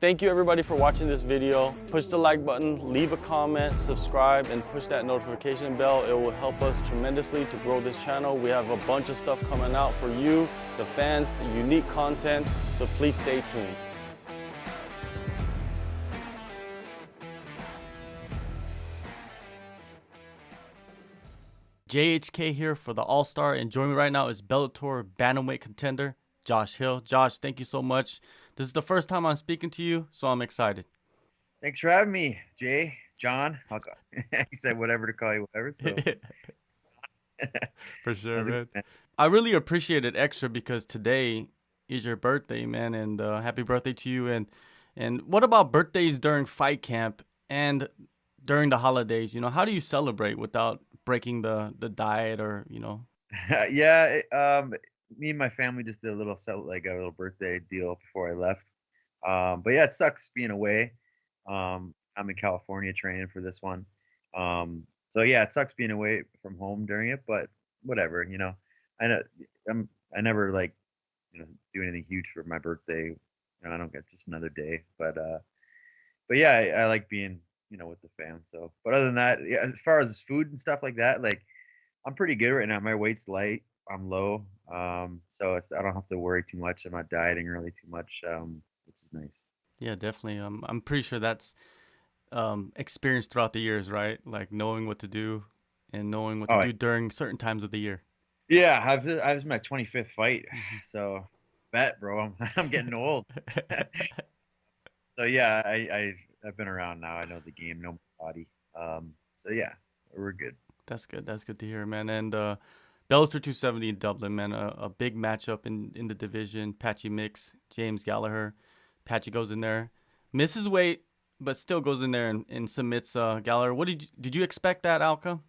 Thank you everybody for watching this video. Push the like button, leave a comment, subscribe, and push that notification bell. It will help us tremendously to grow this channel. We have a bunch of stuff coming out for you, the fans, unique content, so please stay tuned. JHK here for the AllStar, and joining me right now is Bellator bantamweight contender Josh Hill. Josh, thank you so much. This is the first time I'm speaking to you, so I'm excited. Thanks for having me, Jay. John. He said whatever to call you, whatever. So for sure, man. I really appreciate it extra because today is your birthday, man, and happy birthday to you. And what about birthdays during fight camp and during the holidays? You know, how do you celebrate without breaking the diet or, you know? Yeah, me and my family just did a little birthday deal before I left. But yeah, it sucks being away. I'm in California training for this one. So yeah, it sucks being away from home during it, but whatever, you know. I know I never do anything huge for my birthday. You know, I don't get just another day, but yeah, I like being with the fam. So, but other than that, yeah, as far as food and stuff like that, like I'm pretty good right now. My weight's light. I'm low. So I don't have to worry too much. I'm not dieting really too much, which is nice. Yeah, definitely. I'm pretty sure that's experience throughout the years, right? Like knowing what to do and knowing what to Oh do during certain times of the year. yeah, I was my 25th fight, so bet, bro, I'm getting old. So yeah, I've been around now. I know the game, know my body. So yeah, we're good. That's good. That's good to hear, man. And Bellator 270 in Dublin, man. A big matchup in the division. Apache mix, James Gallagher. Apache goes in there, misses weight, but still goes in there and submits Gallagher. What did you expect that outcome?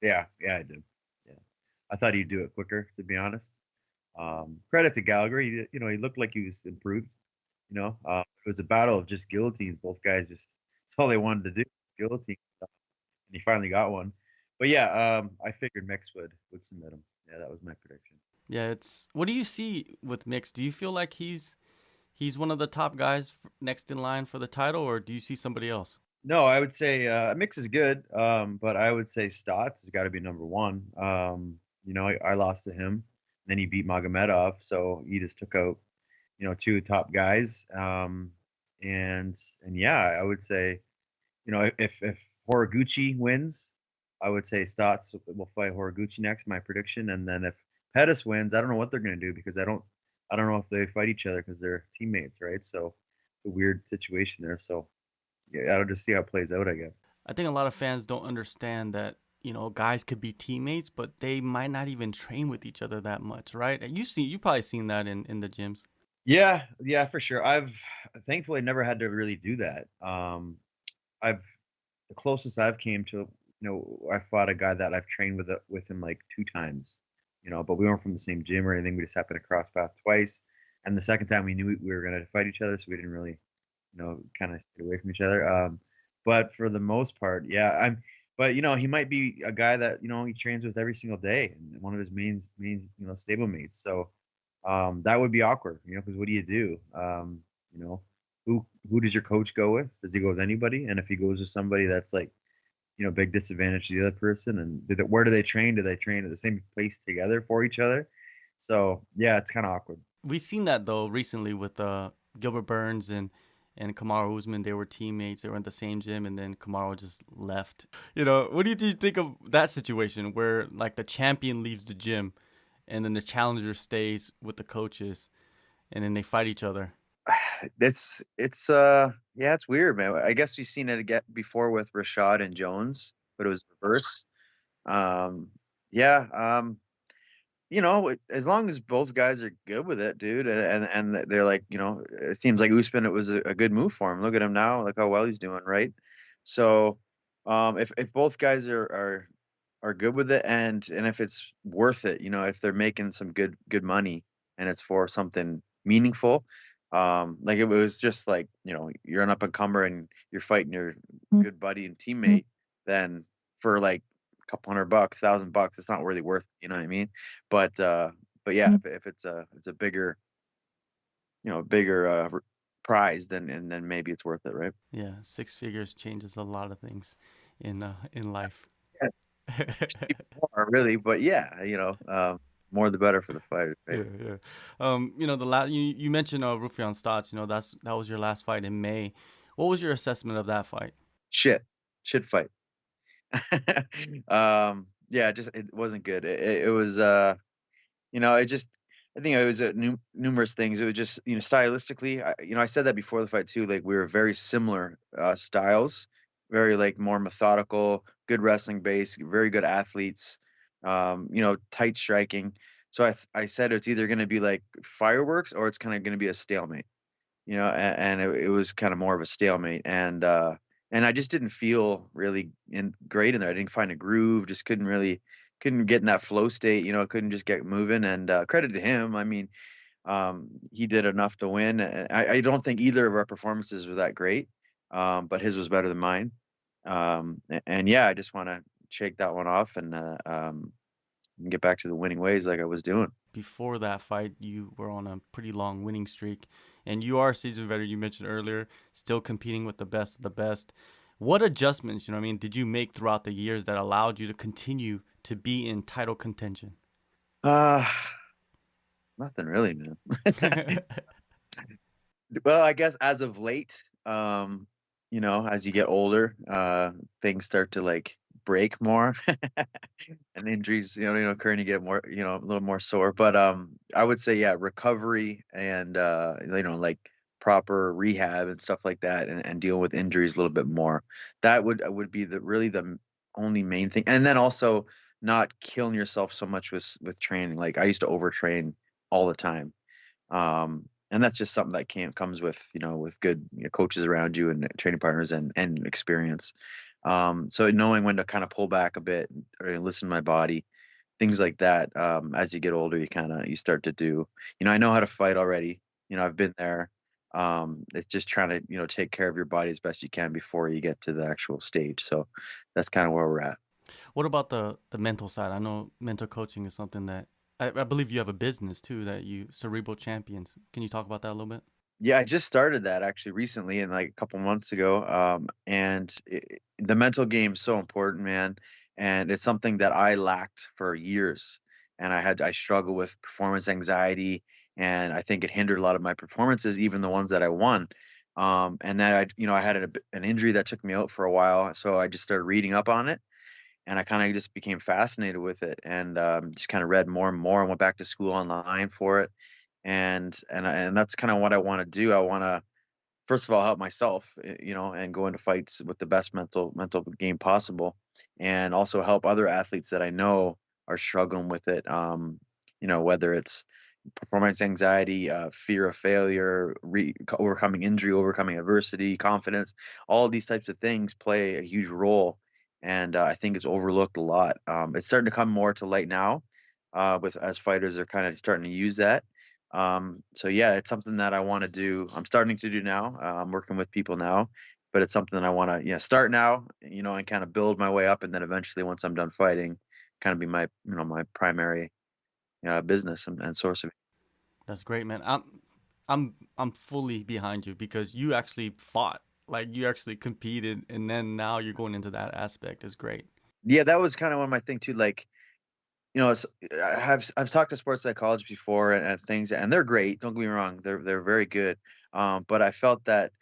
Yeah, I did. Yeah, I thought he'd do it quicker, to be honest. Credit to Gallagher. He looked like he was improved. It was a battle of just guillotines. Both guys that's all they wanted to do, guillotine, and he finally got one. But yeah, I figured Mix would submit him. Yeah, that was my prediction. Yeah, it's what do you see with Mix? Do you feel like he's one of the top guys next in line for the title, or do you see somebody else? No, I would say Mix is good, but I would say Stotts has got to be number one. I lost to him, then he beat Magomedov, so he just took out two top guys. And yeah, I would say if Horiguchi wins, I would say Stotts will fight Horiguchi next. My prediction, and then if Pettis wins, I don't know what they're going to do because I don't know if they fight each other because they're teammates, right? So it's a weird situation there. So yeah, I'll just see how it plays out, I guess. I think a lot of fans don't understand that, you know, guys could be teammates, but they might not even train with each other that much, right? You probably seen that in the gyms. Yeah, for sure. I've thankfully never had to really do that. I've the closest I've came to, I fought a guy that I've trained with him like two times, but we weren't from the same gym or anything. We just happened to cross paths twice, and the second time we knew we were going to fight each other, so we didn't really, kind of stay away from each other. But for the most part, yeah, But he might be a guy that he trains with every single day, and one of his main stablemates. So that would be awkward, because what do you do? You know, who does your coach go with? Does he go with anybody? And if he goes with somebody that's like, big disadvantage to the other person, and where do they train? Do they train at the same place together for each other? So yeah, it's kind of awkward. We've seen that though recently with Gilbert Burns and Kamaru Usman. They were teammates. They were in the same gym, and then Kamaru just left. You know, what do you think of that situation where like the champion leaves the gym, and then the challenger stays with the coaches, and then they fight each other? It's weird, man. I guess we've seen it again before with Rashad and Jones, but it was reversed. Um, yeah, as long as both guys are good with it, dude, and they're like, it seems like Usman, it was a good move for him. Look at him now, look how well he's doing, right? So, if both guys are good with it, and if it's worth it, if they're making some good money and it's for something meaningful, like it was just like, you're an up and comer and you're fighting your good buddy and teammate, then for like a couple $100, $1,000, it's not really worth it, you know what I mean? But yeah, if it's a bigger, bigger prize, and then maybe it's worth it, right? Yeah, six figures changes a lot of things in life. Yeah, even more really, but yeah, more the better for the fighter, right? Yeah, yeah. The last you mentioned Rufian Stotts. That was your last fight in May. What was your assessment of that fight? Shit, shit fight. Yeah, just it wasn't good. It was it just I think it was numerous things. It was just stylistically. I said that before the fight too. Like we were very similar styles, very like more methodical, good wrestling base, very good athletes. Tight striking. So I said it's either going to be like fireworks or it's kind of going to be a stalemate. And it was kind of more of a stalemate, and I just didn't feel really great in there. I didn't find a groove, just couldn't get in that flow state, couldn't just get moving. And credit to him, I mean, he did enough to win. And I don't think either of our performances were that great, but his was better than mine. And yeah, I just want to shake that one off and get back to the winning ways like I was doing. Before that fight, you were on a pretty long winning streak, and you are a seasoned veteran. You mentioned earlier, still competing with the best of the best. What adjustments, did you make throughout the years that allowed you to continue to be in title contention? Uh, Nothing really, man. Well, I guess as of late, as you get older, things start to like break more, and injuries, occur, and you get more, a little more sore. But I would say, yeah, recovery and like proper rehab and stuff like that, and dealing with injuries a little bit more. That would be the only main thing, and then also not killing yourself so much with training. Like I used to overtrain all the time. And that's just something that comes with with good coaches around you and training partners and experience. So knowing when to kind of pull back a bit or listen to my body, things like that. As you get older, you start to do. I know how to fight already. I've been there. It's just trying to take care of your body as best you can before you get to the actual stage. So that's kind of where we're at. What about the mental side? I know mental coaching is something that I believe you have a business too that you Cerebral Champions. Can you talk about that a little bit? Yeah, I just started that actually recently, and like a couple months ago. And the mental game is so important, man. And it's something that I lacked for years, and I struggle with performance anxiety, and I think it hindered a lot of my performances, even the ones that I won. And then I had an injury that took me out for a while, so I just started reading up on it, and I kind of just became fascinated with it, and just kind of read more and more, and went back to school online for it, and that's kind of what I want to do. I want to first of all help myself, and go into fights with the best mental game possible, and also help other athletes that I know are struggling with it. Whether it's performance anxiety, fear of failure, overcoming injury, overcoming adversity, confidence, all these types of things play a huge role, and I think it's overlooked a lot. It's starting to come more to light now, with as fighters are kind of starting to use that. So yeah, it's something that I want to do. I'm starting to do now. I'm working with people now, but it's something that I want to, start now, and kind of build my way up, and then eventually, once I'm done fighting, kind of be my primary business and source of. That's great, man. I'm fully behind you because you actually fought, like you actually competed, and then now you're going into that aspect. Is great. Yeah, that was kind of one of my thing too. Like, I've talked to sports psychologists before, and things, and they're great. Don't get me wrong; they're very good. But I felt that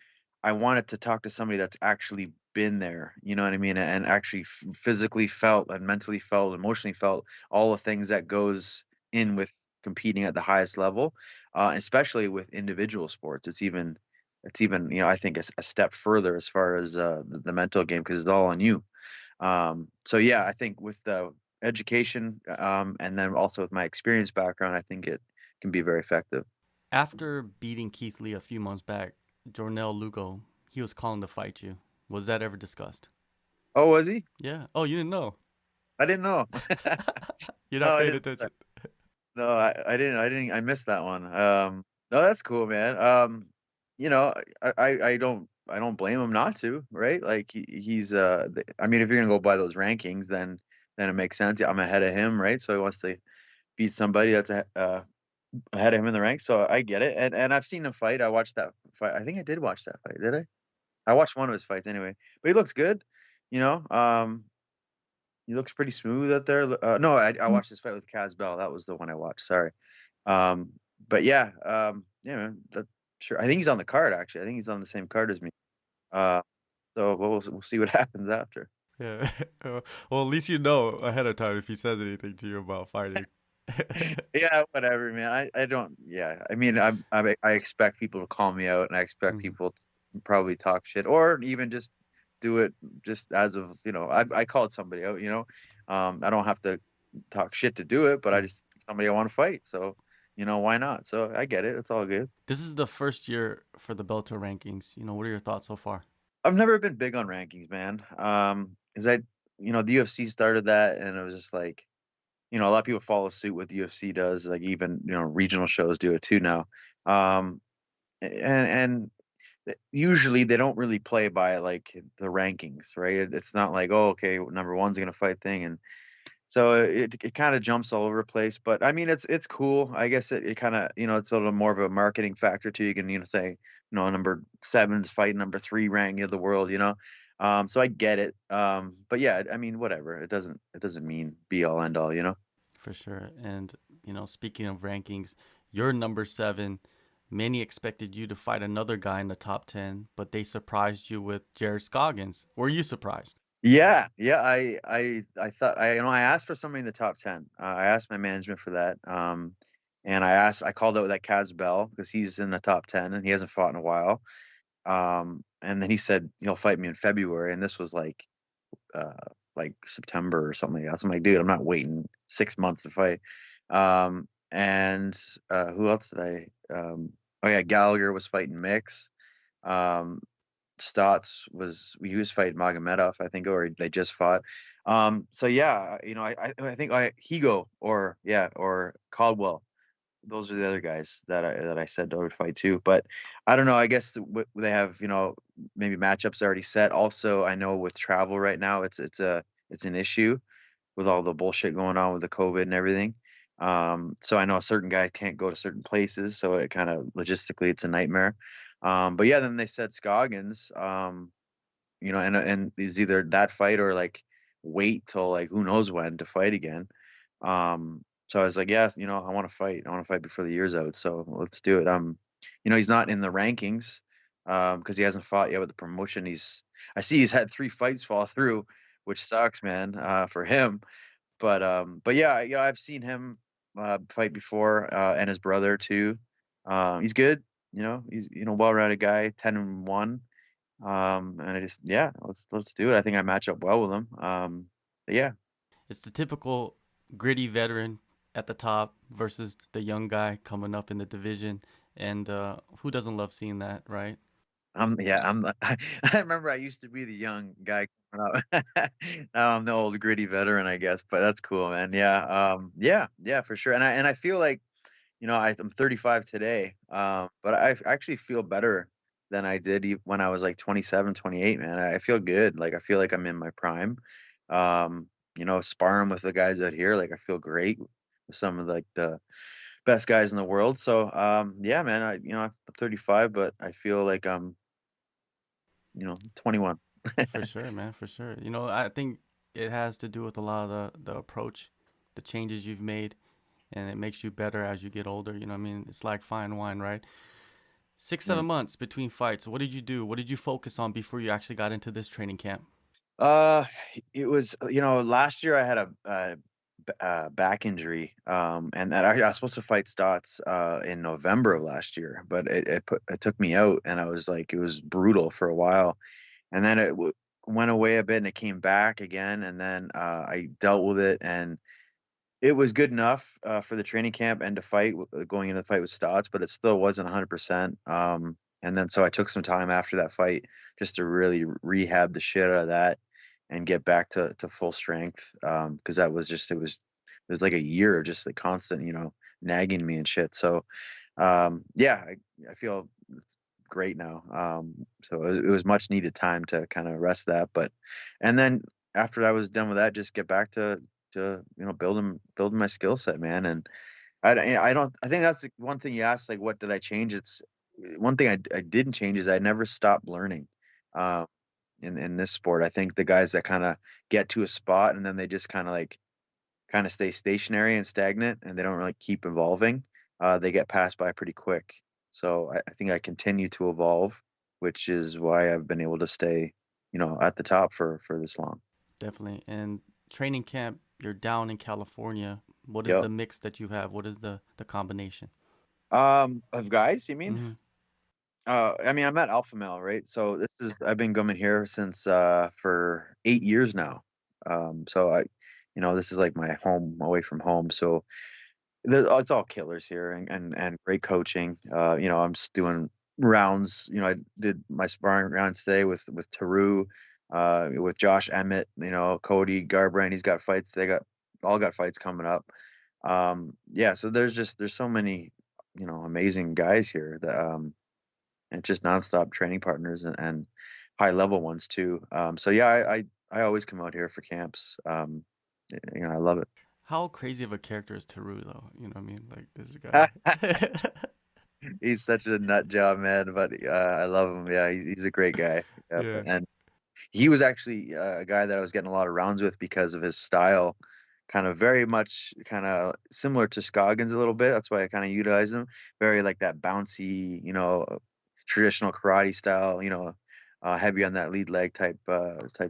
I wanted to talk to somebody that's actually been there. You know what I mean? And actually physically felt and mentally felt, emotionally felt all the things that goes in with competing at the highest level, especially with individual sports. It's even I think a step further as far as the mental game, because it's all on you. So yeah, I think with the education, and then also with my experience background, I think it can be very effective. After beating Keith Lee a few months back, Jornel Lugo, he was calling to fight you. Was that ever discussed? Oh, was he? Yeah. Oh, you didn't know. I didn't know. You're No, not I paying didn't. attention. No, I didn't. I missed that one. No, that's cool, man. You know, I don't blame him not to, right? Like he's I mean, if you're gonna go by those rankings, then it makes sense. Yeah, I'm ahead of him, right? So he wants to beat somebody that's ahead of him in the ranks. So I get it, and I've seen him fight. I watched that fight. I think I did watch that fight. Did I? I watched one of his fights anyway. But he looks good. You know, he looks pretty smooth out there. No, I watched his fight with Kaz Bell. That was the one I watched. Sorry. Um, but yeah, yeah, man. Sure. I think he's on the card actually. I think he's on the same card as me. Uh, so we'll see what happens after. Yeah. Well, at least you know ahead of time if he says anything to you about fighting. Yeah, whatever, man. I don't. Yeah, I mean, I expect people to call me out, and I expect Mhm. people to probably talk shit, or even just do it just as of I called somebody out. I don't have to talk shit to do it, but I Mm. just somebody I want to fight. So why not? So I get it. It's all good. This is the first year for the Bellator rankings. What are your thoughts so far? I've never been big on rankings, man. 'Cause the UFC started that, and it was just like, a lot of people follow suit what the UFC does. Like even regional shows do it too now. Um, and usually they don't really play by like the rankings, right? It's not like, oh, okay, number one's gonna fight thing, and so it kind of jumps all over the place. But I mean, it's cool. I guess it kind of it's a little more of a marketing factor too. You can say number seven's fighting number three ranking of the world. So I get it. But yeah, I mean, whatever. It doesn't mean be all end all. For sure. And, speaking of rankings, you're number 7. Many expected you to fight another guy in the top 10, but they surprised you with Jared Scoggins. Were you surprised? Yeah, yeah. I thought I asked for somebody in the top 10. I asked my management for that. And I called out that Kaz Bell because he's in the top 10 and he hasn't fought in a while. And then he said he'll fight me in February, and this was uh like September or something like that. So I'm like, dude, I'm not waiting 6 months to fight. And who else did oh yeah, Gallagher was fighting Mix. Um, Stotts he was fighting Magomedov, I think, or they just fought. So yeah, I think Higo or Caldwell. Those are the other guys that I said I would fight too. But I don't know. I guess they have maybe matchups already set. Also, I know with travel right now, it's an issue with all the bullshit going on with the COVID and everything. So I know certain guys can't go to certain places, so it kind of logistically it's a nightmare. But yeah, then they said Scoggins, and it's either that fight or like wait till like who knows when to fight again. So I was like, yeah, I want to fight. I want to fight before the year's out. So let's do it. He's not in the rankings, because he hasn't fought yet with the promotion. I see he's had 3 fights fall through, which sucks, man, for him. But yeah, I've seen him fight before, and his brother too. He's good. He's well-rounded guy, 10-1. And I just yeah, let's do it. I think I match up well with him. But yeah, It's the typical gritty veteran at the top versus the young guy coming up in the division. And who doesn't love seeing that, right? I remember I used to be the young guy coming up. Now I'm the old gritty veteran, I guess. But that's cool, man. Yeah, yeah, for sure. And I feel like I'm 35 today, but I actually feel better than I did when I was like 27, 28, man. I feel good. Like, I feel like I'm in my prime. Sparring with the guys out here, like, I feel great with some of like the best guys in the world. So, yeah, man, I'm 35, but I feel like I'm, 21. For sure, man, for sure. I think it has to do with a lot of the approach, the changes you've made, and it makes you better as you get older. You know what I mean? It's like fine wine, right? Six, Yeah. 7 months between fights. What did you do? What did you focus on before you actually got into this training camp? Uh, it was, last year I had a back injury, and that I was supposed to fight Stotts in November of last year, but it took me out, and I was like, it was brutal for a while, and then went away a bit, and it came back again, and then I dealt with it, and it was good enough for the training camp and to fight going into the fight with Stotts, but it still wasn't 100%. And then so I took some time after that fight just to really rehab the shit out of that and get back to full strength. Because that was it was like a year of just like constant, nagging me and shit. So yeah, I feel great now. So it was much needed time to kind of rest that, and then after I was done with that, just get back to building my skill set, man. And I think that's the one thing you asked, like, what did I change? It's one thing I didn't change is I never stopped learning. Um, in this sport, I think the guys that kind of get to a spot and then they just kind of stay stationary and stagnant and they don't really keep evolving, they get passed by pretty quick. So I think I continue to evolve, which is why I've been able to stay, at the top for this long. Definitely. And training camp, you're down in California. What is Yep. the mix that you have? What is the combination? Of guys, you mean? Hmm. I mean, I'm at Alpha Male, right? So I've been coming here since for 8 years now. So this is like my home away from home. So it's all killers here and great coaching. I'm just doing rounds. I did my sparring rounds today with Teru, with Josh Emmett, Cody Garbrandt. He's got fights. They all got fights coming up. Yeah, so there's so many, amazing guys here that and just nonstop training partners and high level ones too. So yeah, I always come out here for camps. I love it. How crazy of a character is Teru, though? You know what I mean? Like, this guy. He's such a nut job, man, but I love him. Yeah, he's a great guy. Yeah, Yeah. and he was actually a guy that I was getting a lot of rounds with because of his style, kind of very much kind of similar to Scoggins a little bit. That's why I kind of utilize him. Very like that bouncy, traditional karate style, heavy on that lead leg type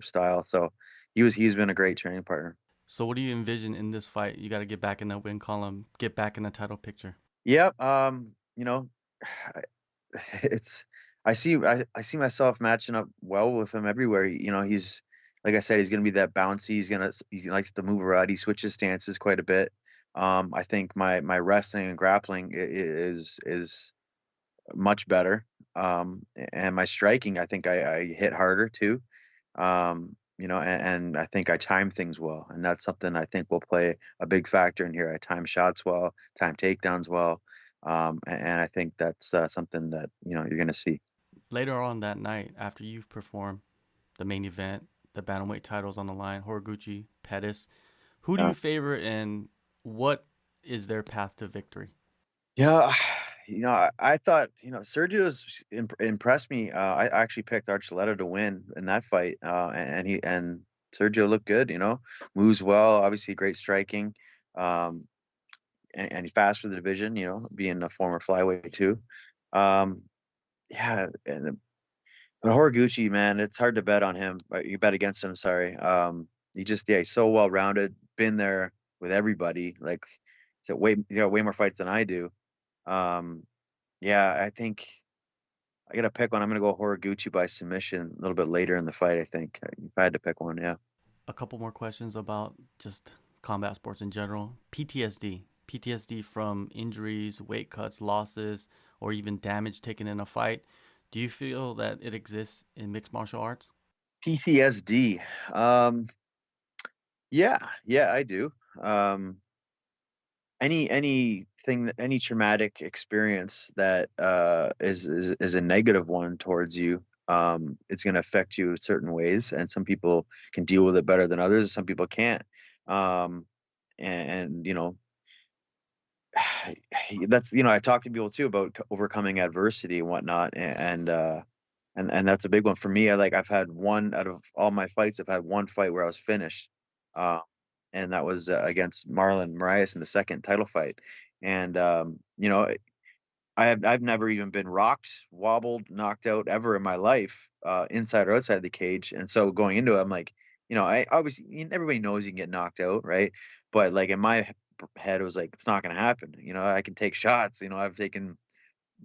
style. So he's been a great training partner. So, what do you envision in this fight? You got to get back in that win column, get back in the title picture. Yep. It's I see myself matching up well with him everywhere. He's like I said, he's gonna be that bouncy. He likes to move around. He switches stances quite a bit. I think my wrestling and grappling is much better. And my striking, I think I hit harder too. And I think I time things well, and that's something I think will play a big factor in here. I time shots well, time takedowns well, and I think that's something that you're going to see. Later on that night, after you've performed the main event, the bantamweight titles on the line, Horiguchi, Pettis, who do Uh, you favor and what is their path to victory? yeah, I thought Sergio's impressed me. I actually picked Archuleta to win in that fight, and Sergio looked good. Moves well, obviously great striking. Um, and he's fast for the division, being a former flyweight too. Um, yeah, but Horiguchi, man, it's hard to bet on him. You bet against him, sorry. He's so well rounded, been there with everybody. Like, so he got way more fights than I do. Um, yeah, I think I gotta pick one. I'm gonna go Horiguchi by submission a little bit later in the fight. I think if I had to pick one, yeah. A couple more questions about just combat sports in general. PTSD. PTSD from injuries, weight cuts, losses, or even damage taken in a fight. Do you feel that it exists in mixed martial arts? PTSD. Yeah, I do. Um, any traumatic experience that is a negative one towards you, it's going to affect you in certain ways, and some people can deal with it better than others, some people can't. um and that's I talk to people too about overcoming adversity and whatnot, and that's a big one for me. I've had one out of all my fights. I've had one fight where I was finished, uh, and that was against Marlon Moraes in the second title fight. And I've never even been rocked, wobbled, knocked out ever in my life, inside or outside the cage. And so going into it, I'm like, I obviously everybody knows you can get knocked out, right? But like in my head, it was like it's not going to happen. I can take shots. I've taken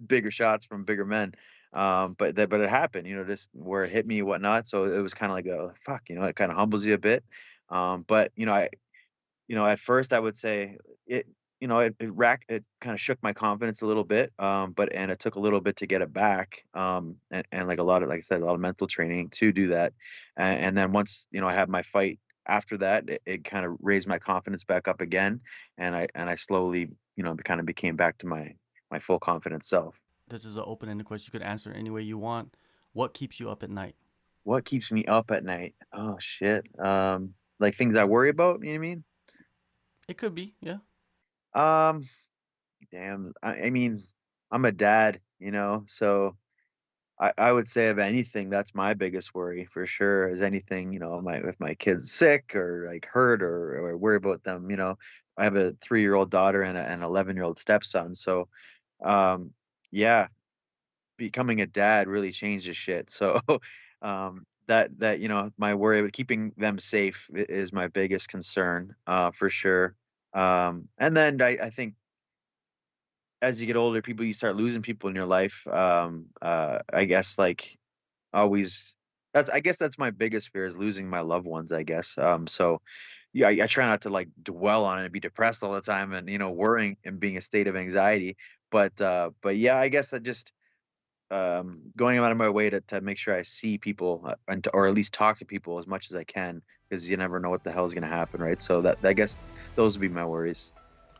bigger shots from bigger men. But it happened, just where it hit me and whatnot. So it was kind of like a fuck, it kind of humbles you a bit. But at first I would say it, it kind of shook my confidence a little bit. And it took a little bit to get it back. And like a lot of, like I said, a lot of mental training to do that. And then once, I had my fight after that, it kind of raised my confidence back up again. And I slowly, kind of became back to my full confident self. This is an open-ended question. You could answer any way you want. What keeps you up at night? What keeps me up at night? Oh shit. Like things I worry about, you know what I mean? It could be, yeah. Um, damn. I mean, I'm a dad, you know, so I would say of anything, that's my biggest worry for sure. Is anything, you know, my if my kid's sick or like hurt or worry about them, you know. I have a 3-year-old daughter and an 11-year-old stepson, so um, yeah, becoming a dad really changes shit. So that you know, my worry with keeping them safe is my biggest concern, for sure. And then I think as you get older, people you start losing people in your life. I guess like always that's I guess that's my biggest fear is losing my loved ones, I guess. So yeah, I try not to like dwell on it and be depressed all the time and you know worrying and being a state of anxiety. But yeah, I guess that just going out of my way to make sure I see people and to, or at least talk to people as much as I can because you never know what the hell is gonna happen, right? So that I guess those would be my worries.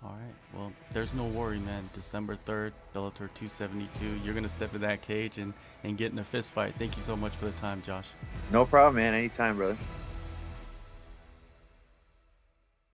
All right. Well, there's no worry, man. December 3rd, Bellator 272. You're gonna step in that cage and get in a fist fight. Thank you so much for the time, Josh. No problem, man. Anytime, brother.